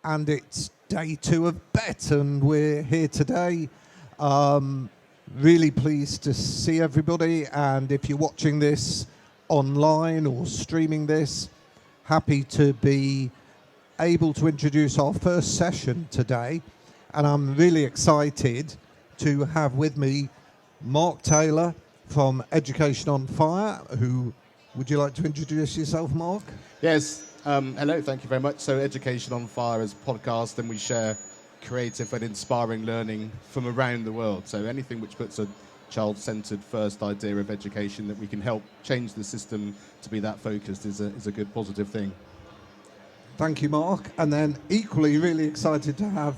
and it's day 2 of BETT, and we're here today. Really pleased to see everybody, and if you're watching this online or streaming this, happy to be able to introduce our first session today. And I'm really excited to have with me Mark Taylor from Education on Fire. Would you like to introduce yourself, Mark? Yes. Hello, thank you very much. So Education on Fire is a podcast, and we share creative and inspiring learning from around the world. So anything which puts a child-centered first idea of education that we can help change the system to be that focused is a good positive thing. Thank you, Mark. And then equally really excited to have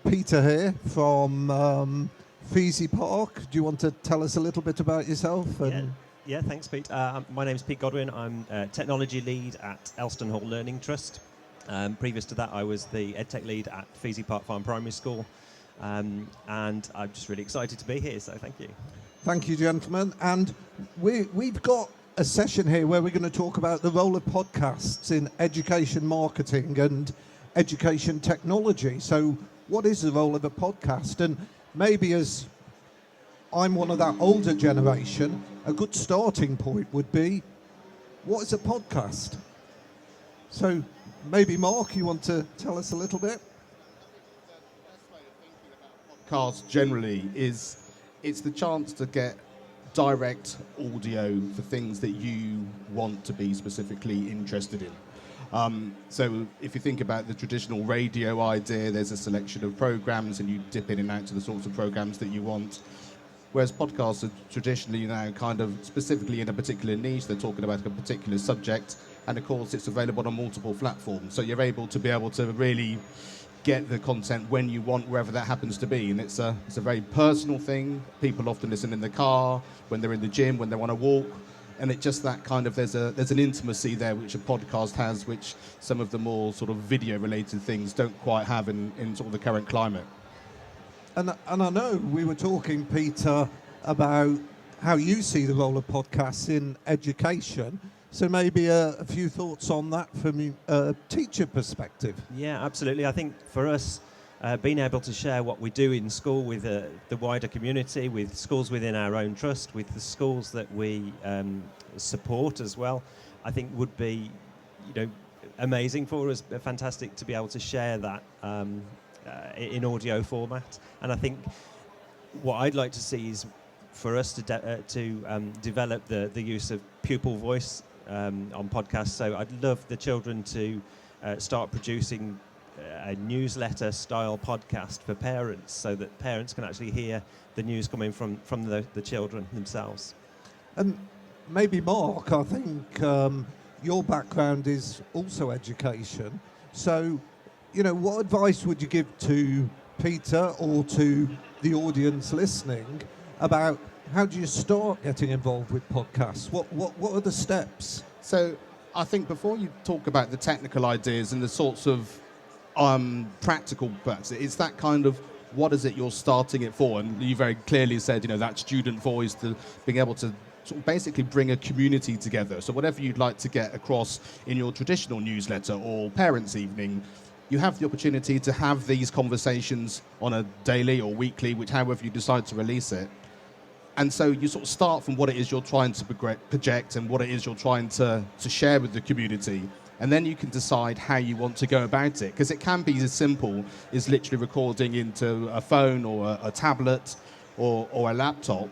Peter here from Feasy Park. Do you want to tell us a little bit about yourself? Yeah, thanks, Pete. My name's Pete Godwin. I'm technology lead at Elston Hall Learning Trust. Previous to that, I was the EdTech lead at Feasy Park Farm Primary School. And I'm just really excited to be here, so thank you. Thank you, gentlemen. And we've got a session here where we're going to talk about the role of podcasts in education marketing and education technology. So what is the role of a podcast? And maybe, as I'm one of that older generation, a good starting point would be, what is a podcast? So maybe, Mark, you want to tell us a little bit? Podcast generally is it's the chance to get direct audio for things that you want to be specifically interested in. So if you think about the traditional radio idea, there's a selection of programs and you dip in and out to the sorts of programs that you want. Whereas podcasts are traditionally now kind of specifically in a particular niche, they're talking about a particular subject, and of course it's available on multiple platforms. So you're able to really get the content when you want, wherever that happens to be. And it's a very personal thing. People often listen in the car, when they're in the gym, when they want to walk. And it just that kind of, there's an intimacy there which a podcast has, which some of the more sort of video related things don't quite have in sort of the current climate. And I know we were talking, Peter, about how you see the role of podcasts in education. So maybe a few thoughts on that from a teacher perspective. Yeah, absolutely. I think for us, being able to share what we do in school with the wider community, with schools within our own trust, with the schools that we support as well, I think would be, amazing for us, fantastic to be able to share that in audio format. And I think what I'd like to see is for us to develop the use of pupil voice on podcasts. So I'd love the children to start producing a newsletter style podcast for parents, so that parents can actually hear the news coming from the children themselves. And maybe, Mark, I think your background is also education. So, what advice would you give to Peter or to the audience listening about how do you start getting involved with podcasts? What are the steps? So I think before you talk about the technical ideas and the sorts of practical parts, it's that kind of, what is it you're starting it for? And you very clearly said, that student voice, being able to sort of basically bring a community together. So whatever you'd like to get across in your traditional newsletter or parents' evening, you have the opportunity to have these conversations on a daily or weekly, however you decide to release it. And so you sort of start from what it is you're trying to project and what it is you're trying to share with the community. And then you can decide how you want to go about it. Because it can be as simple as literally recording into a phone or a tablet or a laptop.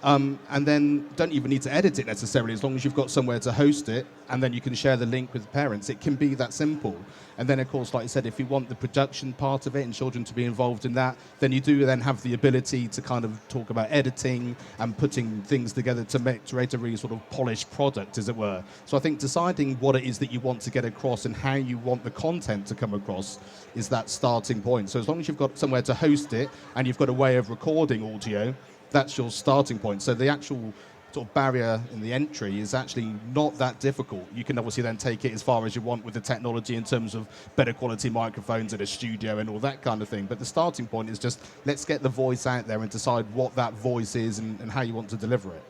And then don't even need to edit it necessarily, as long as you've got somewhere to host it, and then you can share the link with parents. It can be that simple. And then, of course, like I said, if you want the production part of it and children to be involved in that, then you do then have the ability to kind of talk about editing and putting things together to create a really sort of polished product, as it were. So I think deciding what it is that you want to get across and how you want the content to come across is that starting point. So as long as you've got somewhere to host it and you've got a way of recording audio, that's your starting point. So the actual sort of barrier in the entry is actually not that difficult. You can obviously then take it as far as you want with the technology in terms of better quality microphones in a studio and all that kind of thing. But the starting point is just, let's get the voice out there and decide what that voice is and how you want to deliver it.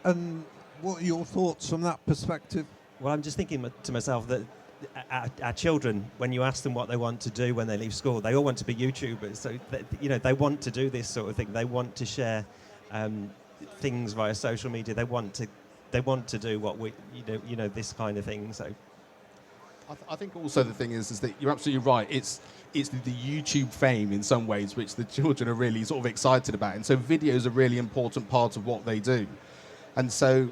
And what are your thoughts from that perspective? Well, I'm just thinking to myself that our children, when you ask them what they want to do when they leave school, they all want to be YouTubers. So they want to do this sort of thing. They want to share things via social media. They want to do what we this kind of thing. So I think also the thing is that you're absolutely right. It's the YouTube fame in some ways which the children are really sort of excited about, and so video is a really important part of what they do. And so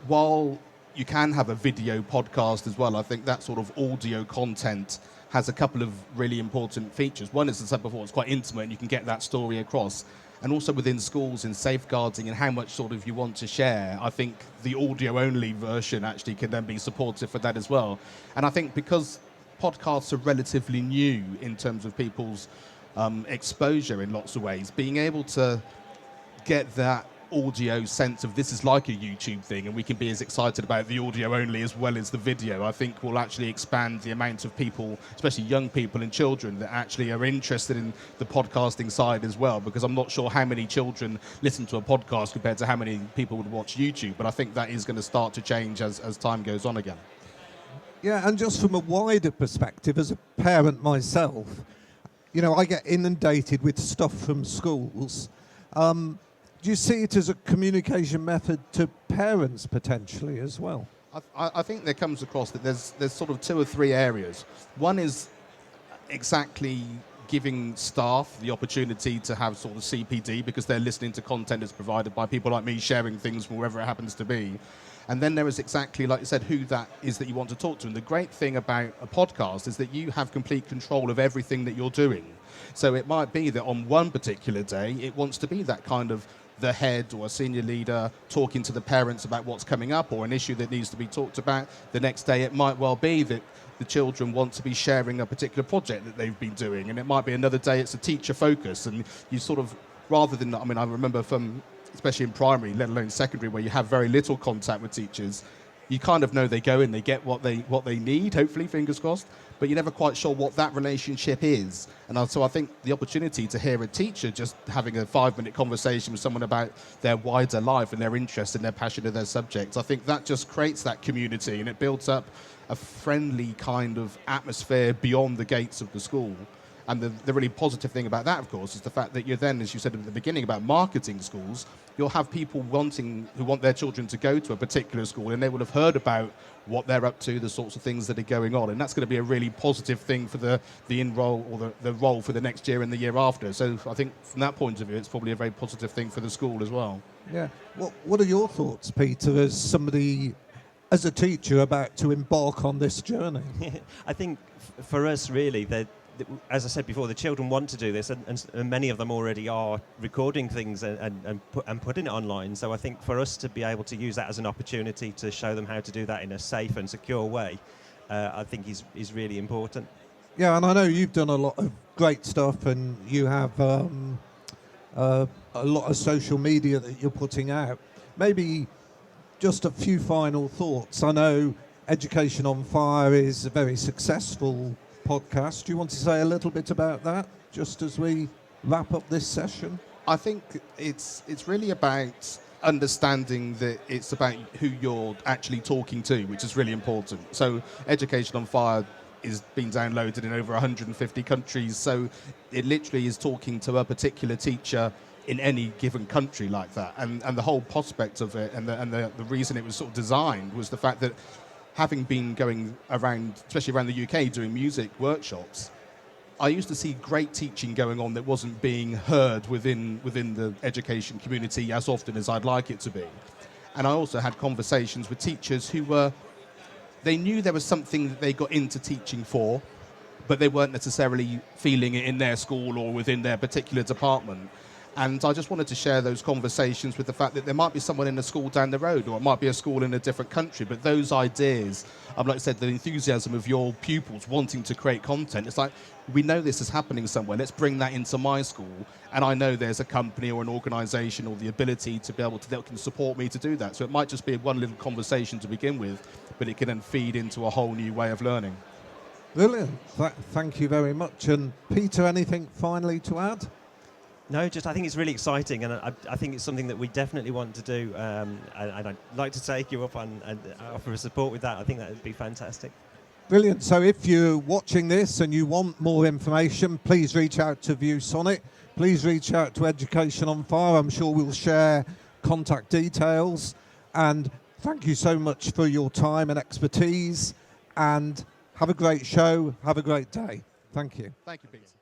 while you can have a video podcast as well, I think that sort of audio content has a couple of really important features. One, as I said before, it's quite intimate and you can get that story across. And also within schools in safeguarding and how much sort of you want to share, I think the audio-only version actually can then be supportive for that as well. And I think because podcasts are relatively new in terms of people's exposure in lots of ways, being able to get that audio sense of this is like a YouTube thing and we can be as excited about the audio only as well as the video, I think will actually expand the amount of people, especially young people and children, that actually are interested in the podcasting side as well, because I'm not sure how many children listen to a podcast compared to how many people would watch YouTube, but I think that is going to start to change as time goes on again. Yeah, and just from a wider perspective, as a parent myself, I get inundated with stuff from schools. Do you see it as a communication method to parents potentially as well? I think there comes across that there's sort of 2 or 3 areas. One is exactly giving staff the opportunity to have sort of CPD because they're listening to content that's provided by people like me, sharing things from wherever it happens to be. And then there is exactly, like you said, who that is that you want to talk to. And the great thing about a podcast is that you have complete control of everything that you're doing. So it might be that on one particular day, it wants to be that kind of the head or a senior leader talking to the parents about what's coming up or an issue that needs to be talked about. The next day it might well be that the children want to be sharing a particular project that they've been doing, and it might be another day it's a teacher focus, and you sort of, rather than, I remember from, especially in primary, let alone secondary, where you have very little contact with teachers, you kind of know they go in, they get what they need, hopefully, fingers crossed, but you're never quite sure what that relationship is. And so I think the opportunity to hear a teacher just having a 5-minute conversation with someone about their wider life and their interest and their passion of their subjects, I think that just creates that community and it builds up a friendly kind of atmosphere beyond the gates of the school. And the really positive thing about that, of course, is the fact that you're then, as you said at the beginning about marketing schools, you'll have people who want their children to go to a particular school, and they will have heard about what they're up to, the sorts of things that are going on. And that's going to be a really positive thing for the enroll or the role for the next year and the year after. So I think from that point of view, it's probably a very positive thing for the school as well. Yeah. What are your thoughts, Peter, as a teacher about to embark on this journey? I think for us, really, as I said before, the children want to do this, and many of them already are recording things and putting it online. So I think for us to be able to use that as an opportunity to show them how to do that in a safe and secure way, I think is really important. Yeah, and I know you've done a lot of great stuff, and you have a lot of social media that you're putting out. Maybe just a few final thoughts. I know Education on Fire is a very successful podcast. Do you want to say a little bit about that just as we wrap up this session? I think it's really about understanding that it's about who you're actually talking to, which is really important. So Education on Fire is being downloaded in over 150 countries, so it literally is talking to a particular teacher in any given country like that. And the whole prospect of it and the reason it was sort of designed was the fact that having been going around, especially around the UK, doing music workshops, I used to see great teaching going on that wasn't being heard within the education community as often as I'd like it to be. And I also had conversations with teachers they knew there was something that they got into teaching for, but they weren't necessarily feeling it in their school or within their particular department. And I just wanted to share those conversations with the fact that there might be someone in a school down the road, or it might be a school in a different country, but those ideas, like I said, the enthusiasm of your pupils wanting to create content, it's like, we know this is happening somewhere, let's bring that into my school, and I know there's a company or an organisation or the ability to be able to, that can support me to do that. So it might just be one little conversation to begin with, but it can then feed into a whole new way of learning. Brilliant. Thank you very much. And Peter, anything finally to add? No, just I think it's really exciting, and I think it's something that we definitely want to do, and I'd like to take you up on and offer support with that. I think that would be fantastic. Brilliant. So if you're watching this and you want more information, please reach out to ViewSonic. Please reach out to Education on Fire. I'm sure we'll share contact details. And thank you so much for your time and expertise. And have a great show. Have a great day. Thank you. Thank you, Peter.